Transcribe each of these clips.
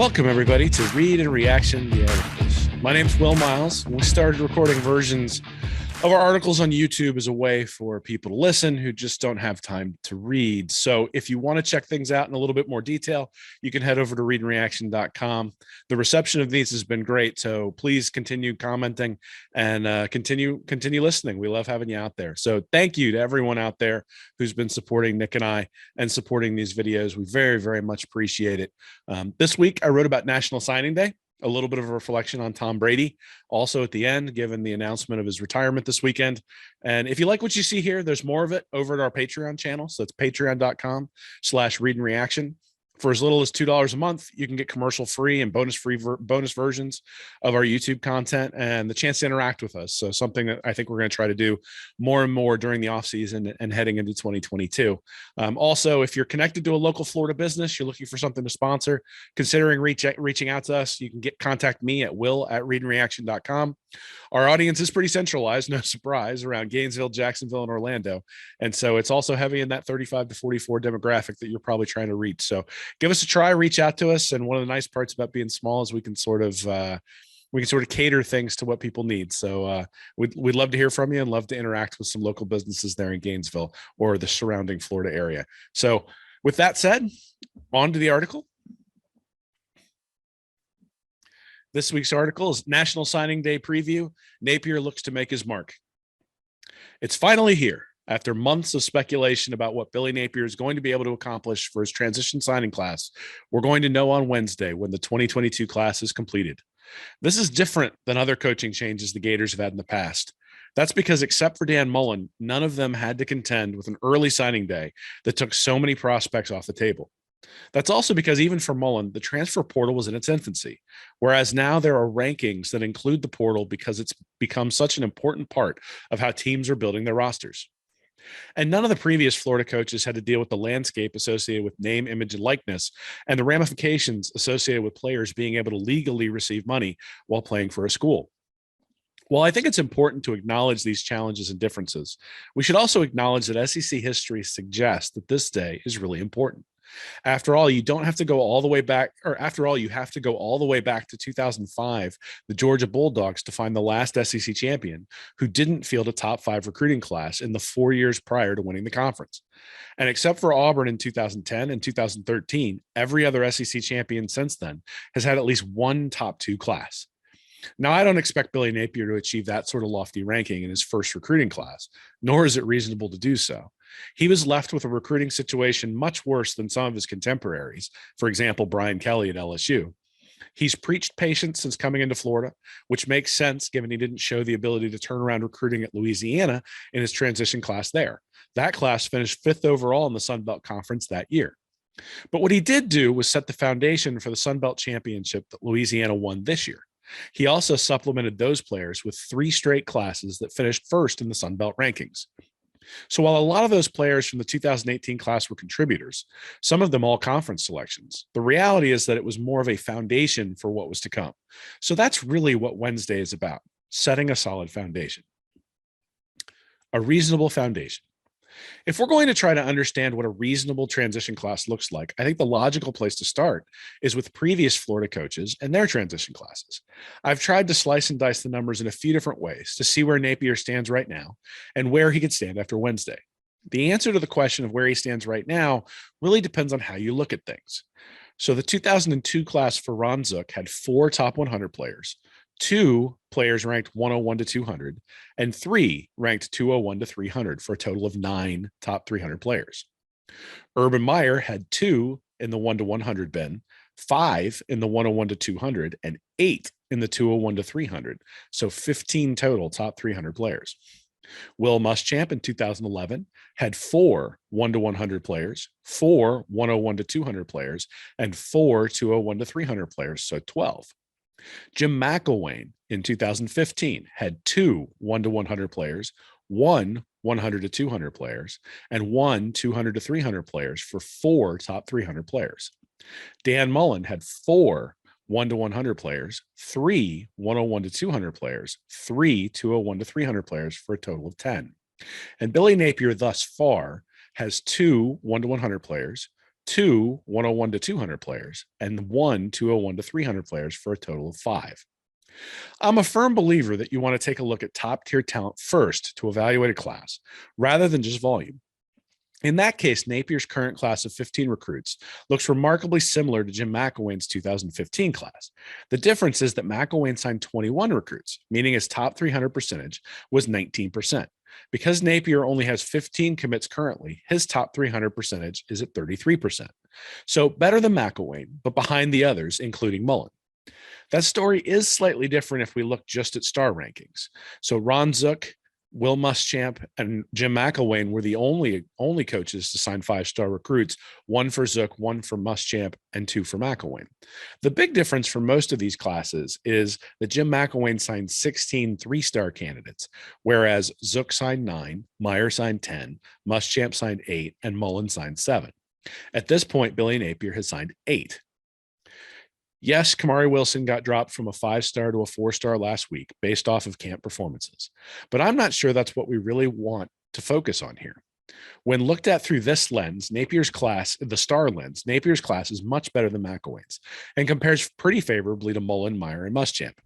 Welcome, everybody, to Read and Reaction the Articles. My name's Will Miles. We started recording versions of our articles on YouTube as a way for people to listen who just don't have time to read. So if you want to check things out in a little bit more detail, you can head over to readandreaction.com. The reception of these has been great, so please continue commenting and continue listening. We love having you out there. So thank you to everyone out there who's been supporting Nick and I and supporting these videos. We very, very much appreciate it. This week, I wrote about National Signing Day, a little bit of a reflection on Tom Brady, also at the end, given the announcement of his retirement this weekend. And if you like what you see here, there's more of it over at our Patreon channel. So it's patreon.com/readandreaction. For as little as $2 a month, you can get commercial-free and bonus versions of our YouTube content and the chance to interact with us. So something that I think we're going to try to do more and more during the offseason and heading into 2022. Also, if you're connected to a local Florida business, you're looking for something to sponsor, considering reaching out to us, you can contact me at will@readandreaction.com. Our audience is pretty centralized, no surprise, around Gainesville, Jacksonville, and Orlando. And so it's also heavy in that 35 to 44 demographic that you're probably trying to reach. So give us a try, reach out to us. And one of the nice parts about being small is we can sort of cater things to what people need. So we'd love to hear from you and love to interact with some local businesses there in Gainesville or the surrounding Florida area. So with that said, on to the article. This week's article is National Signing Day Preview. Napier looks to make his mark. It's finally here. After months of speculation about what Billy Napier is going to be able to accomplish for his transition signing class, we're going to know on Wednesday when the 2022 class is completed. This is different than other coaching changes the Gators have had in the past. That's because except for Dan Mullen, none of them had to contend with an early signing day that took so many prospects off the table. That's also because even for Mullen, the transfer portal was in its infancy, whereas now there are rankings that include the portal because it's become such an important part of how teams are building their rosters. And none of the previous Florida coaches had to deal with the landscape associated with name, image, and likeness, and the ramifications associated with players being able to legally receive money while playing for a school. While I think it's important to acknowledge these challenges and differences, we should also acknowledge that SEC history suggests that this day is really important. After all, you don't have to go all the way back, or after all, you have to go all the way back to 2005, the Georgia Bulldogs, to find the last SEC champion who didn't field a top 5 recruiting class in the 4 years prior to winning the conference. And except for Auburn in 2010 and 2013, every other SEC champion since then has had at least one top 2 class. Now, I don't expect Billy Napier to achieve that sort of lofty ranking in his first recruiting class, nor is it reasonable to do so. He was left with a recruiting situation much worse than some of his contemporaries, for example, Brian Kelly at LSU. He's preached patience since coming into Florida, which makes sense given he didn't show the ability to turn around recruiting at Louisiana in his transition class there. That class finished 5th overall in the Sun Belt Conference that year. But what he did do was set the foundation for the Sun Belt Championship that Louisiana won this year. He also supplemented those players with 3 straight classes that finished first in the Sun Belt rankings. So while a lot of those players from the 2018 class were contributors, some of them all conference selections, the reality is that it was more of a foundation for what was to come. So that's really what Wednesday is about, setting a solid foundation. A reasonable foundation. If we're going to try to understand what a reasonable transition class looks like, I think the logical place to start is with previous Florida coaches and their transition classes. I've tried to slice and dice the numbers in a few different ways to see where Napier stands right now and where he could stand after Wednesday. The answer to the question of where he stands right now really depends on how you look at things. So the 2002 class for Ron Zook had 4 top 100 players, 2 players ranked 101 to 200, and 3 ranked 201 to 300 for a total of 9 top 300 players. Urban Meyer had 2 in the 1 to 100 bin, 5 in the 101 to 200, and 8 in the 201 to 300. So 15 total top 300 players. Will Muschamp in 2011 had 4 1 to 100 players, 4 101 to 200 players, and 4 201 to 300 players, so 12. Jim McElwain in 2015 had 2 1 to 100 players, 1 100 to 200 players, and 1 200 to 300 players for 4 top 300 players. Dan Mullen had 4 1 to 100 players, 3 101 to 200 players, 3 201 to 300 players for a total of 10. And Billy Napier thus far has 2 1 to 100 players, 2 101 to 200 players, and 1 201 to 300 players for a total of 5. I'm a firm believer that you want to take a look at top tier talent first to evaluate a class rather than just volume. In that case, Napier's current class of 15 recruits looks remarkably similar to Jim McElwain's 2015 class. The difference is that McElwain signed 21 recruits, meaning his top 300 percentage was 19%. Because Napier only has 15 commits currently, his top 300 percentage is at 33%. So better than McElwain, but behind the others, including Mullen. That story is slightly different if we look just at star rankings. So Ron Zook, Will Muschamp, and Jim McElwain were the only coaches to sign 5-star recruits, 1 for Zook, 1 for Muschamp, and 2 for McElwain. The big difference for most of these classes is that Jim McElwain signed 16 3-star candidates, whereas Zook signed 9, Meyer signed 10, Muschamp signed 8, and Mullen signed 7. At this point, Billy Napier has signed 8. Yes, Kamari Wilson got dropped from a 5-star to a 4-star last week based off of camp performances, but I'm not sure that's what we really want to focus on here. When looked at through this lens, Napier's class, the star lens, Napier's class is much better than McElwain's and compares pretty favorably to Mullen, Meyer, and Muschamp.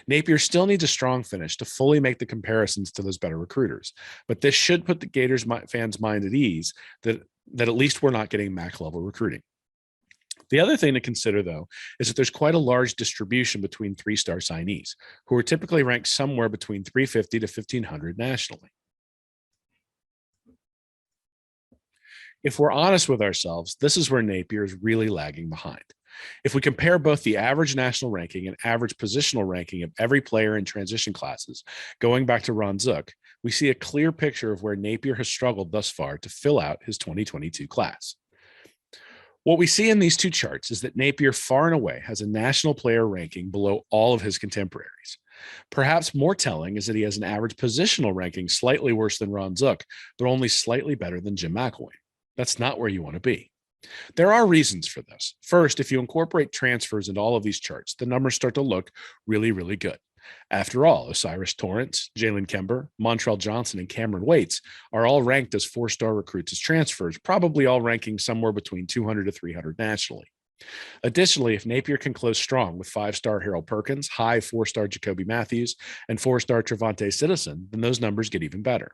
Napier still needs a strong finish to fully make the comparisons to those better recruiters, but this should put the Gators fans' mind at ease that at least we're not getting MAC level recruiting. The other thing to consider, though, is that there's quite a large distribution between 3-star signees, who are typically ranked somewhere between 350 to 1,500 nationally. If we're honest with ourselves, this is where Napier is really lagging behind. If we compare both the average national ranking and average positional ranking of every player in transition classes, going back to Ron Zook, we see a clear picture of where Napier has struggled thus far to fill out his 2022 class. What we see in these two charts is that Napier far and away has a national player ranking below all of his contemporaries. Perhaps more telling is that he has an average positional ranking slightly worse than Ron Zook, but only slightly better than Jim McElwain. That's not where you want to be. There are reasons for this. First, if you incorporate transfers into all of these charts, the numbers start to look really, really good. After all, Osiris Torrance, Jalen Kember, Montrell Johnson, and Cameron Waits are all ranked as 4-star recruits as transfers, probably all ranking somewhere between 200 to 300 nationally. Additionally, if Napier can close strong with 5-star Harold Perkins, high 4-star Jacoby Matthews, and 4-star Trevante Citizen, then those numbers get even better.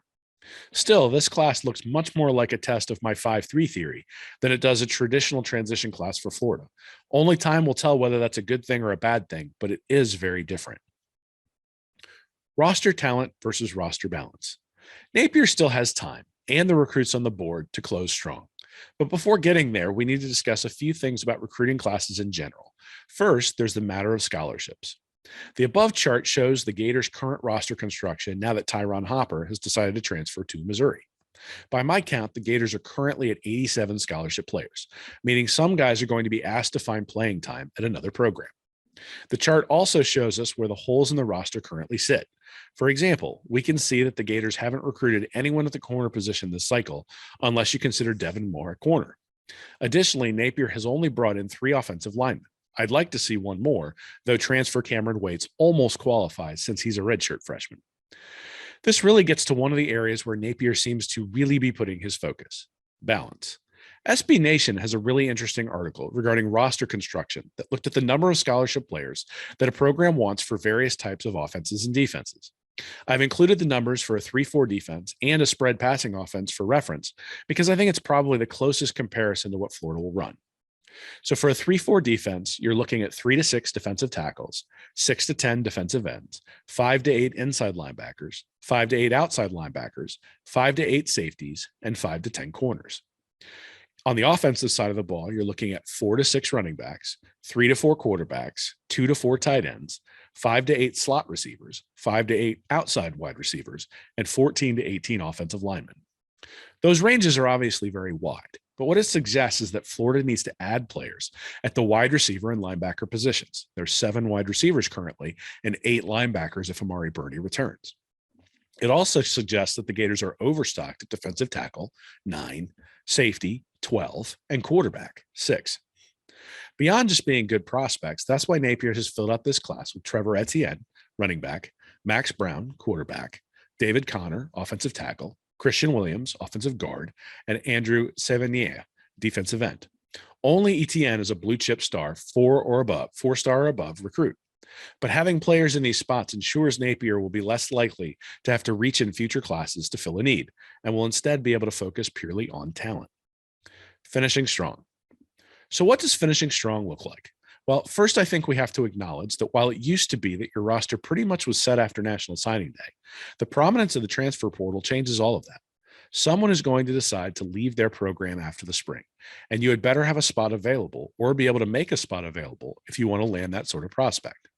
Still, this class looks much more like a test of my 5-3 theory than it does a traditional transition class for Florida. Only time will tell whether that's a good thing or a bad thing, but it is very different. Roster talent versus roster balance. Napier still has time and the recruits on the board to close strong. But before getting there, we need to discuss a few things about recruiting classes in general. First, there's the matter of scholarships. The above chart shows the Gators' current roster construction now that Tyron Hopper has decided to transfer to Missouri. By my count, the Gators are currently at 87 scholarship players, meaning some guys are going to be asked to find playing time at another program. The chart also shows us where the holes in the roster currently sit. For example, we can see that the Gators haven't recruited anyone at the corner position this cycle, unless you consider Devin Moore at corner. Additionally, Napier has only brought in 3 offensive linemen. I'd like to see one more, though transfer Cameron Waits almost qualifies since he's a redshirt freshman. This really gets to one of the areas where Napier seems to really be putting his focus: balance. SB Nation has a really interesting article regarding roster construction that looked at the number of scholarship players that a program wants for various types of offenses and defenses. I've included the numbers for a 3-4 defense and a spread passing offense for reference because I think it's probably the closest comparison to what Florida will run. So for a 3-4 defense, you're looking at 3 to 6 defensive tackles, 6 to 10 defensive ends, 5 to 8 inside linebackers, 5 to 8 outside linebackers, 5 to 8 safeties, and 5 to 10 corners. On the offensive side of the ball, you're looking at 4 to 6 running backs, 3 to 4 quarterbacks, 2 to 4 tight ends, 5 to 8 slot receivers, 5 to 8 outside wide receivers, and 14 to 18 offensive linemen. Those ranges are obviously very wide, but what it suggests is that Florida needs to add players at the wide receiver and linebacker positions. There's 7 wide receivers currently and 8 linebackers if Amari Burney returns. It also suggests that the Gators are overstocked at defensive tackle, 9, safety, 12, and quarterback, 6. Beyond just being good prospects, that's why Napier has filled up this class with Trevor Etienne, running back, Max Brown, quarterback, David Connor, offensive tackle, Christian Williams, offensive guard, and Andrew Sevigny, defensive end. Only ETN is a blue chip star, 4-star or above recruit. But having players in these spots ensures Napier will be less likely to have to reach in future classes to fill a need, and will instead be able to focus purely on talent. Finishing strong. So what does finishing strong look like? Well, first, I think we have to acknowledge that while it used to be that your roster pretty much was set after National Signing Day, the prominence of the transfer portal changes all of that. Someone is going to decide to leave their program after the spring, and you had better have a spot available or be able to make a spot available if you want to land that sort of prospect.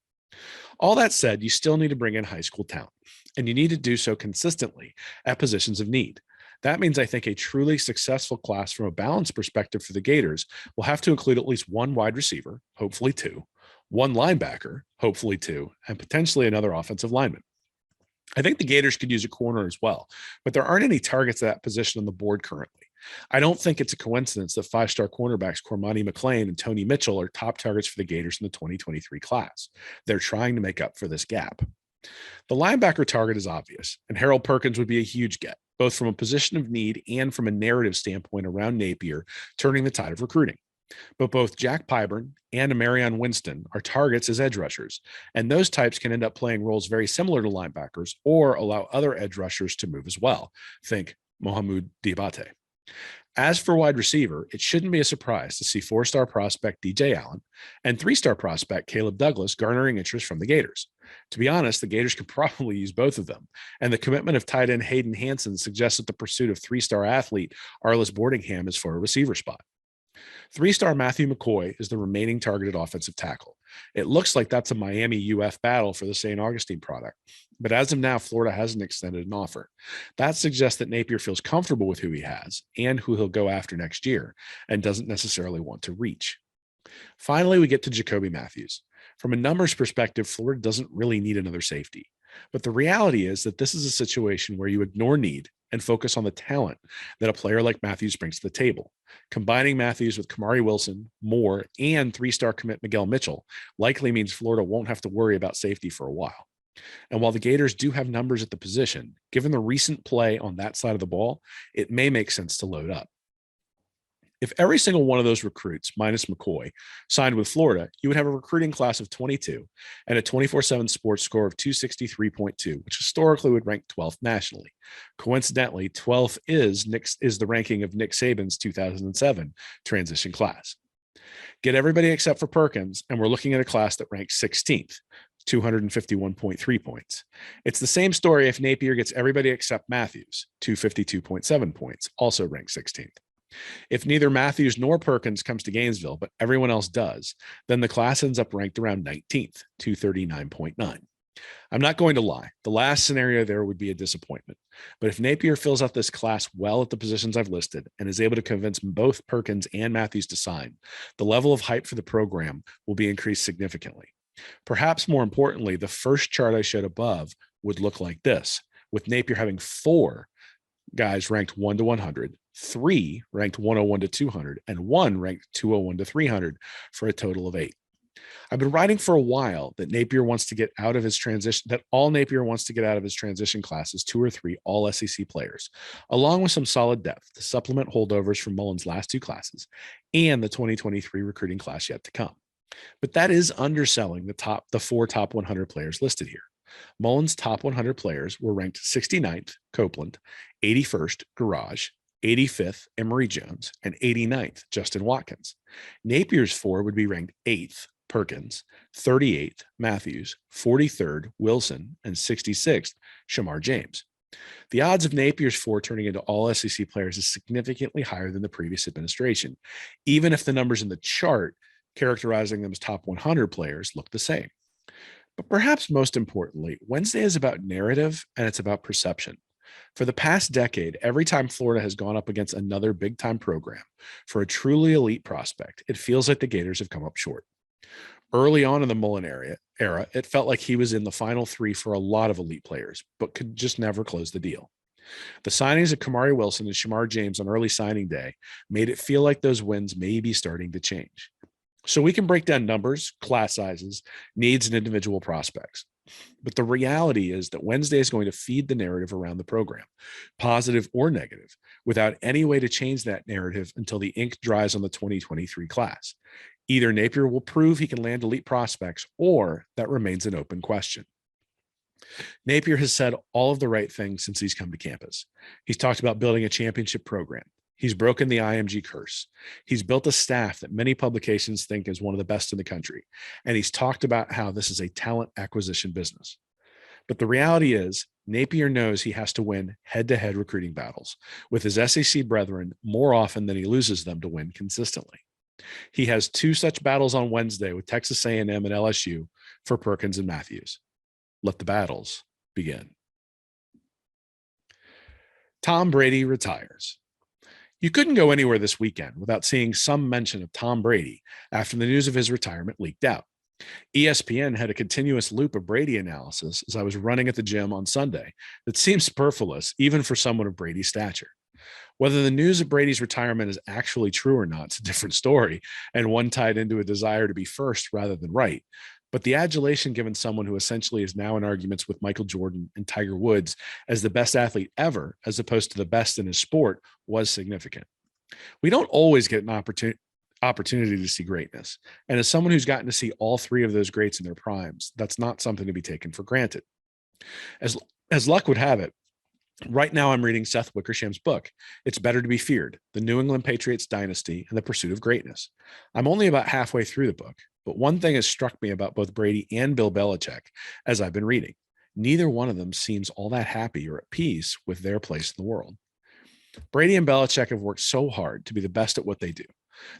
All that said, you still need to bring in high school talent, and you need to do so consistently at positions of need. That means I think a truly successful class from a balance perspective for the Gators will have to include at least one wide receiver, hopefully two, one linebacker, hopefully two, and potentially another offensive lineman. I think the Gators could use a corner as well, but there aren't any targets at that position on the board currently. I don't think it's a coincidence that five-star cornerbacks Cormani McLean and Tony Mitchell are top targets for the Gators in the 2023 class. They're trying to make up for this gap. The linebacker target is obvious, and Harold Perkins would be a huge get, both from a position of need and from a narrative standpoint around Napier, turning the tide of recruiting. But both Jack Pyburn and Amarion Winston are targets as edge rushers, and those types can end up playing roles very similar to linebackers or allow other edge rushers to move as well. Think Mohamoud Diabate. As for wide receiver, it shouldn't be a surprise to see 4-star prospect DJ Allen and 3-star prospect Caleb Douglas garnering interest from the Gators. To be honest, the Gators could probably use both of them, and the commitment of tight end Hayden Hansen suggests that the pursuit of 3-star athlete Arliss Boardingham is for a receiver spot. 3-star Matthew McCoy is the remaining targeted offensive tackle. It looks like that's a Miami UF battle for the St. Augustine product, but as of now, Florida hasn't extended an offer. That suggests that Napier feels comfortable with who he has and who he'll go after next year, and doesn't necessarily want to reach. Finally, we get to Jacoby Matthews. From a numbers perspective, Florida doesn't really need another safety. But the reality is that this is a situation where you ignore need and focus on the talent that a player like Matthews brings to the table. Combining Matthews with Kamari Wilson, Moore, and 3-star commit Miguel Mitchell likely means Florida won't have to worry about safety for a while. And while the Gators do have numbers at the position, given the recent play on that side of the ball, it may make sense to load up. If every single one of those recruits, minus McCoy, signed with Florida, you would have a recruiting class of 22 and a 24/7 sports score of 263.2, which historically would rank 12th nationally. Coincidentally, 12th is the ranking of Nick Saban's 2007 transition class. Get everybody except for Perkins, and we're looking at a class that ranks 16th, 251.3 points. It's the same story if Napier gets everybody except Matthews, 252.7 points, also ranked 16th. If neither Matthews nor Perkins comes to Gainesville, but everyone else does, then the class ends up ranked around 19th, 239.9. I'm not going to lie. The last scenario there would be a disappointment. But if Napier fills out this class well at the positions I've listed and is able to convince both Perkins and Matthews to sign, the level of hype for the program will be increased significantly. Perhaps more importantly, the first chart I showed above would look like this, with Napier having 4 guys ranked 1 to 100, 3 ranked 101 to 200, and 1 ranked 201 to 300 for a total of 8. I've been writing for a while that Napier wants to get out of his transition, that all Napier wants to get out of his transition class is 2 or 3 all SEC players, along with some solid depth to supplement holdovers from Mullen's last 2 classes and the 2023 recruiting class yet to come. But that is underselling the 4 top 100 players listed here. Mullen's top 100 players were ranked 69th, Copeland, 81st, Garage, 85th, Emory Jones, and 89th, Justin Watkins. Napier's 4 would be ranked 8th, Perkins, 38th, Matthews, 43rd, Wilson, and 66th, Shamar James. The odds of Napier's 4 turning into all SEC players is significantly higher than the previous administration, even if the numbers in the chart characterizing them as top 100 players look the same. But perhaps most importantly, Wednesday is about narrative and it's about perception. For the past decade, every time Florida has gone up against another big-time program for a truly elite prospect, it feels like the Gators have come up short. Early on in the Mullen era, it felt like he was in the final 3 for a lot of elite players, but could just never close the deal. The signings of Kamari Wilson and Shamar James on early signing day made it feel like those wins may be starting to change. So we can break down numbers, class sizes, needs, and individual prospects. But the reality is that Wednesday is going to feed the narrative around the program, positive or negative, without any way to change that narrative until the ink dries on the 2023 class. Either Napier will prove he can land elite prospects, or that remains an open question. Napier has said all of the right things since he's come to campus. He's talked about building a championship program. He's broken the IMG curse. He's built a staff that many publications think is one of the best in the country. And he's talked about how this is a talent acquisition business. But the reality is, Napier knows he has to win head-to-head recruiting battles with his SEC brethren more often than he loses them to win consistently. He has two such battles on Wednesday with Texas A&M and LSU for Perkins and Matthews. Let the battles begin. Tom Brady retires. You couldn't go anywhere this weekend without seeing some mention of Tom Brady after the news of his retirement leaked out. ESPN had a continuous loop of Brady analysis as I was running at the gym on Sunday that seems superfluous even for someone of Brady's stature. Whether the news of Brady's retirement is actually true or not is a different story, and one tied into a desire to be first rather than right. But the adulation given someone who essentially is now in arguments with Michael Jordan and Tiger Woods as the best athlete ever, as opposed to the best in his sport, was significant. We don't always get an opportunity to see greatness. And as someone who's gotten to see all three of those greats in their primes, that's not something to be taken for granted. As luck would have it, right now I'm reading Seth Wickersham's book, It's Better to Be Feared, The New England Patriots Dynasty and the Pursuit of Greatness. I'm only about halfway through the book, but one thing has struck me about both Brady and Bill Belichick as I've been reading. Neither one of them seems all that happy or at peace with their place in the world. Brady and Belichick have worked so hard to be the best at what they do.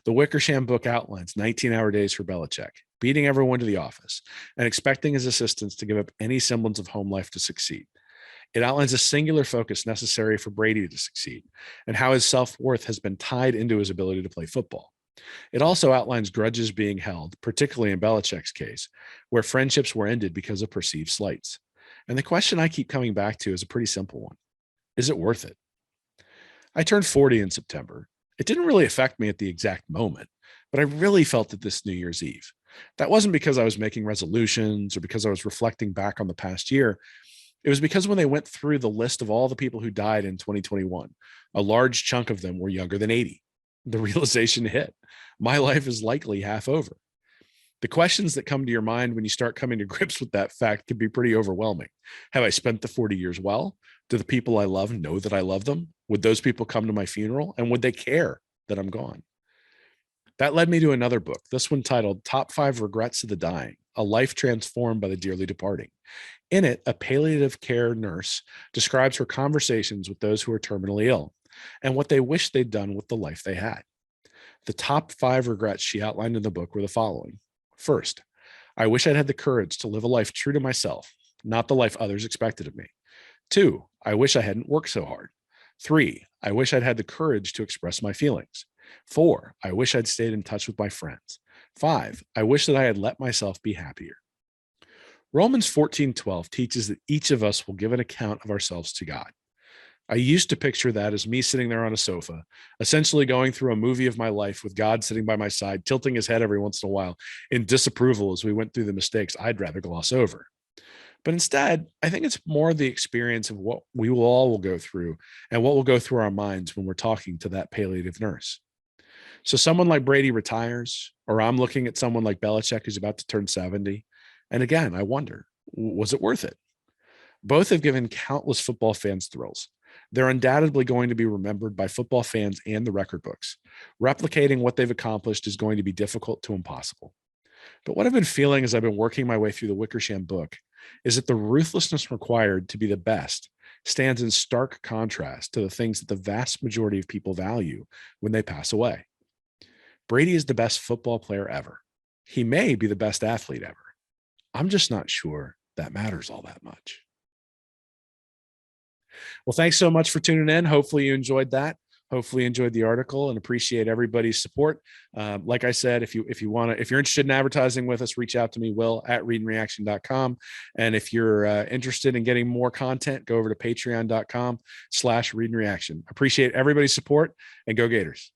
The Wickersham book outlines 19-hour days for Belichick, beating everyone to the office, and expecting his assistants to give up any semblance of home life to succeed. It outlines a singular focus necessary for Brady to succeed, and how his self-worth has been tied into his ability to play football. It also outlines grudges being held, particularly in Belichick's case, where friendships were ended because of perceived slights. And the question I keep coming back to is a pretty simple one. Is it worth it? I turned 40 in September. It didn't really affect me at the exact moment, but I really felt it this New Year's Eve. That wasn't because I was making resolutions or because I was reflecting back on the past year. It was because when they went through the list of all the people who died in 2021, a large chunk of them were younger than 80. The realization hit. My life is likely half over. The questions that come to your mind when you start coming to grips with that fact can be pretty overwhelming. Have I spent the 40 years well? Do the people I love know that I love them? Would those people come to my funeral? And would they care that I'm gone? That led me to another book, this one titled Top 5 Regrets of the Dying, A Life Transformed by the Dearly Departing. In it, a palliative care nurse describes her conversations with those who are terminally ill and what they wish they'd done with the life they had. The top 5 regrets she outlined in the book were the following. First, I wish I'd had the courage to live a life true to myself, not the life others expected of me. 2, I wish I hadn't worked so hard. 3, I wish I'd had the courage to express my feelings. 4, I wish I'd stayed in touch with my friends. 5, I wish that I had let myself be happier. Romans 14:12 teaches that each of us will give an account of ourselves to God. I used to picture that as me sitting there on a sofa, essentially going through a movie of my life with God sitting by my side, tilting his head every once in a while in disapproval as we went through the mistakes I'd rather gloss over. But instead, I think it's more the experience of what we will go through and what will go through our minds when we're talking to that palliative nurse. So someone like Brady retires, or I'm looking at someone like Belichick who's about to turn 70. And again, I wonder, was it worth it? Both have given countless football fans thrills. They're undoubtedly going to be remembered by football fans and the record books. Replicating what they've accomplished is going to be difficult to impossible. But what I've been feeling as I've been working my way through the Wickersham book is that the ruthlessness required to be the best stands in stark contrast to the things that the vast majority of people value when they pass away. Brady is the best football player ever. He may be the best athlete ever. I'm just not sure that matters all that much. Well, thanks so much for tuning in. Hopefully you enjoyed that. Hopefully you enjoyed the article and appreciate everybody's support. Like I said, if you're interested in advertising with us, reach out to me, will@readandreaction.com. And if you're interested in getting more content, go over to patreon.com/readandreaction. Appreciate everybody's support, and go Gators.